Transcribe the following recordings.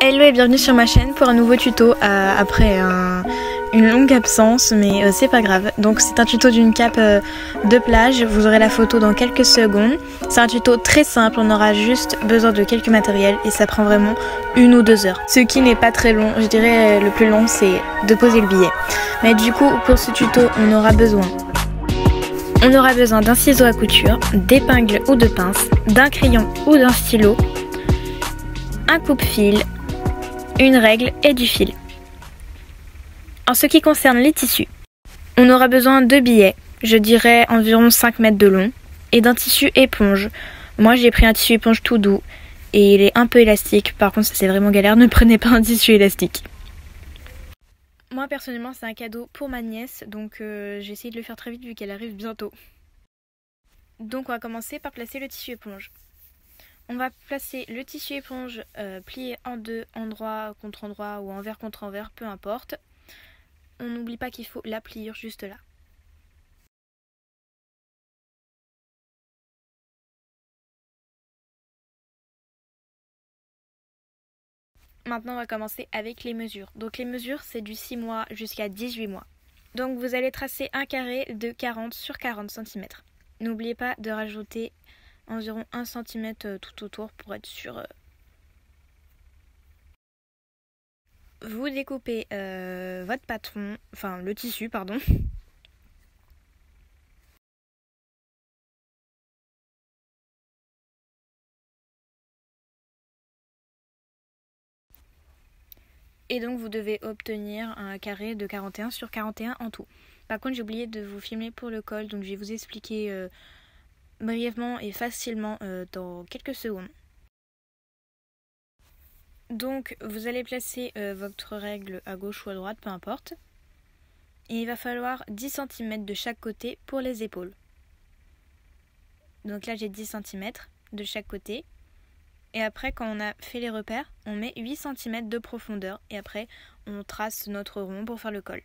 Hello et bienvenue sur ma chaîne pour un nouveau tuto après une longue absence, mais c'est pas grave. Donc c'est un tuto d'une cape de plage, vous aurez la photo dans quelques secondes. C'est un tuto très simple, on aura juste besoin de quelques matériels et ça prend vraiment 1 ou 2 heures. Ce qui n'est pas très long, je dirais le plus long c'est de poser le billet. Mais du coup pour ce tuto on aura besoin d'un ciseau à couture, d'épingles ou de pinces, d'un crayon ou d'un stylo, un coupe-fil, une règle et du fil. En ce qui concerne les tissus, on aura besoin de billets, je dirais environ 5 mètres de long, et d'un tissu éponge. Moi j'ai pris un tissu éponge tout doux et il est un peu élastique, par contre ça c'est vraiment galère, ne prenez pas un tissu élastique. Moi personnellement c'est un cadeau pour ma nièce, donc j'ai essayé de le faire très vite vu qu'elle arrive bientôt. Donc on va commencer par placer le tissu éponge. On va placer le tissu éponge plié en deux, endroit contre endroit ou envers contre envers, peu importe. On n'oublie pas qu'il faut la pliure juste là. Maintenant on va commencer avec les mesures. Donc les mesures c'est du 6 mois jusqu'à 18 mois. Donc vous allez tracer un carré de 40 sur 40 cm. N'oubliez pas de rajouter environ 1 cm tout autour pour être sûr. Vous découpez votre patron, enfin le tissu pardon. Et donc vous devez obtenir un carré de 41 sur 41 en tout. Par contre j'ai oublié de vous filmer pour le col, donc je vais vous expliquer brièvement et facilement dans quelques secondes. Donc vous allez placer votre règle à gauche ou à droite, peu importe. Et il va falloir 10 cm de chaque côté pour les épaules. Donc là j'ai 10 cm de chaque côté. Et après quand on a fait les repères, on met 8 cm de profondeur. Et après on trace notre rond pour faire le col.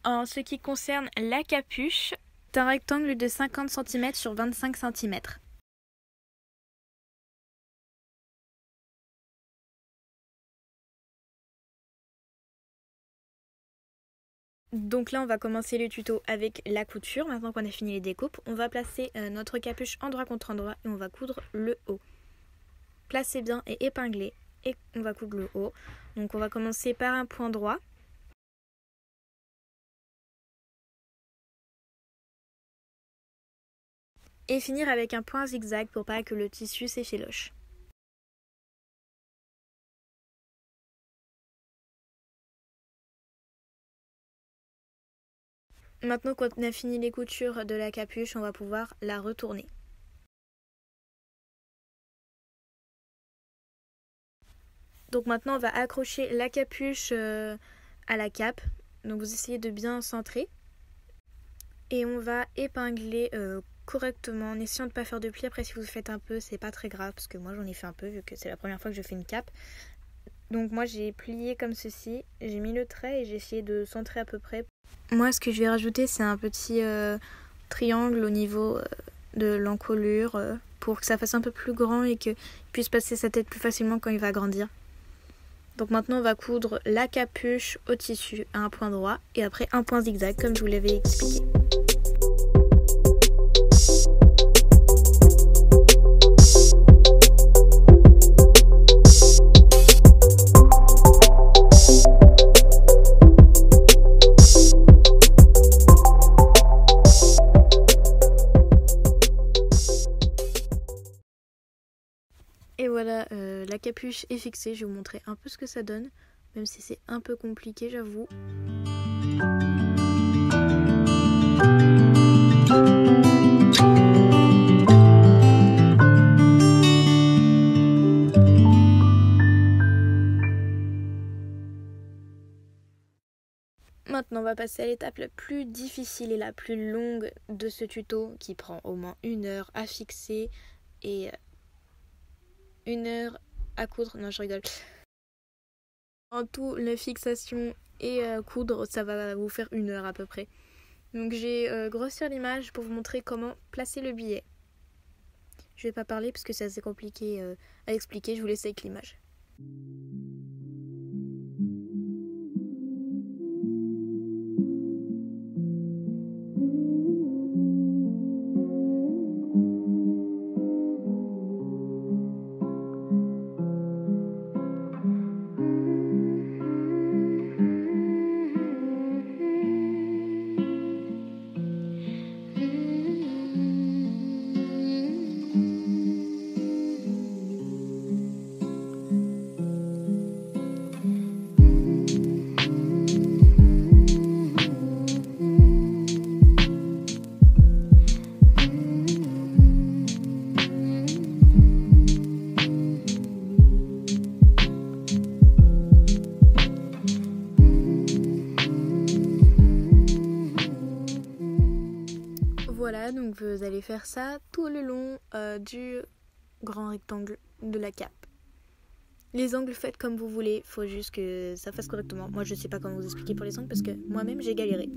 En ce qui concerne la capuche, c'est un rectangle de 50 cm sur 25 cm. Donc là on va commencer le tuto avec la couture. Maintenant qu'on a fini les découpes, on va placer notre capuche endroit contre endroit et on va coudre le haut. Placez bien et épinglez et on va coudre le haut. Donc on va commencer par un point droit. Et finir avec un point zigzag pour pas que le tissu s'effiloche. Maintenant qu'on a fini les coutures de la capuche, on va pouvoir la retourner. Donc maintenant on va accrocher la capuche à la cape. Donc vous essayez de bien centrer. Et on va épingler correctement en essayant de ne pas faire de plis. Après si vous faites un peu c'est pas très grave parce que moi j'en ai fait un peu vu que c'est la première fois que je fais une cape. Donc moi j'ai plié comme ceci, j'ai mis le trait et j'ai essayé de centrer à peu près. Moi ce que je vais rajouter c'est un petit triangle au niveau de l'encolure pour que ça fasse un peu plus grand et qu'il puisse passer sa tête plus facilement quand il va grandir. Donc maintenant on va coudre la capuche au tissu à un point droit et après un point zigzag comme je vous l'avais expliqué. Et voilà, la capuche est fixée, je vais vous montrer un peu ce que ça donne, même si c'est un peu compliqué j'avoue. Maintenant on va passer à l'étape la plus difficile et la plus longue de ce tuto qui prend au moins 1 heure à fixer et 1 heure à coudre. Non je rigole. En tout la fixation et coudre ça va vous faire 1 heure à peu près. Donc j'ai grossi l'image pour vous montrer comment placer le billet. Je vais pas parler parce que c'est assez compliqué à expliquer, je vous laisse avec l'image. Voilà, donc vous allez faire ça tout le long du grand rectangle de la cape. Les angles, faites comme vous voulez, faut juste que ça fasse correctement. Moi je sais pas comment vous expliquer pour les angles parce que moi-même j'ai galéré.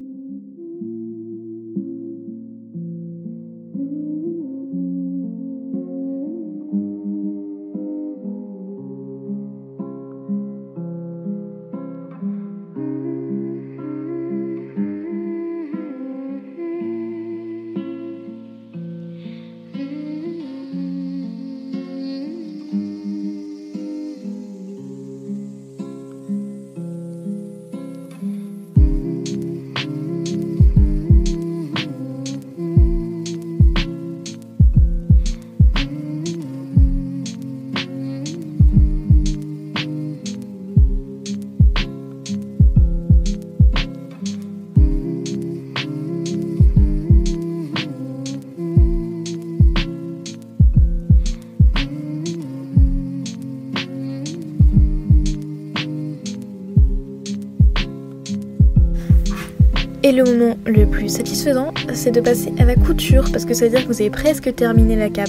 Et le moment le plus satisfaisant, c'est de passer à la couture parce que ça veut dire que vous avez presque terminé la cape.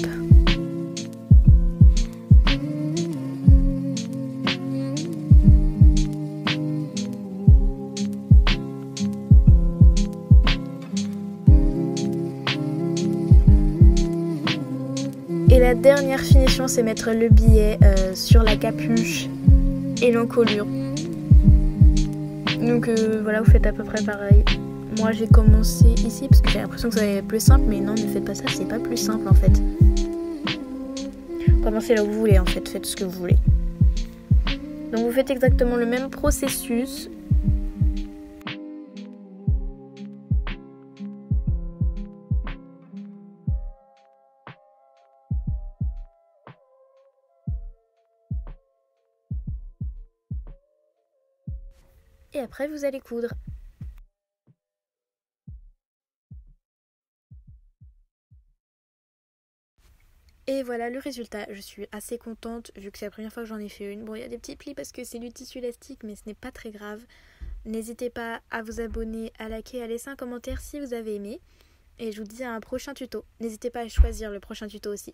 Et la dernière finition, c'est mettre le billet sur la capuche et l'encolure. Donc voilà, vous faites à peu près pareil. Moi j'ai commencé ici parce que j'ai l'impression que ça va être plus simple, mais non, ne faites pas ça, c'est pas plus simple en fait. Commencez là où vous voulez en fait, faites ce que vous voulez. Donc vous faites exactement le même processus. Et après vous allez coudre. Et voilà le résultat, je suis assez contente vu que c'est la première fois que j'en ai fait une. Bon, il y a des petits plis parce que c'est du tissu élastique, mais ce n'est pas très grave. N'hésitez pas à vous abonner, à liker, à laisser un commentaire si vous avez aimé. Et je vous dis à un prochain tuto. N'hésitez pas à choisir le prochain tuto aussi.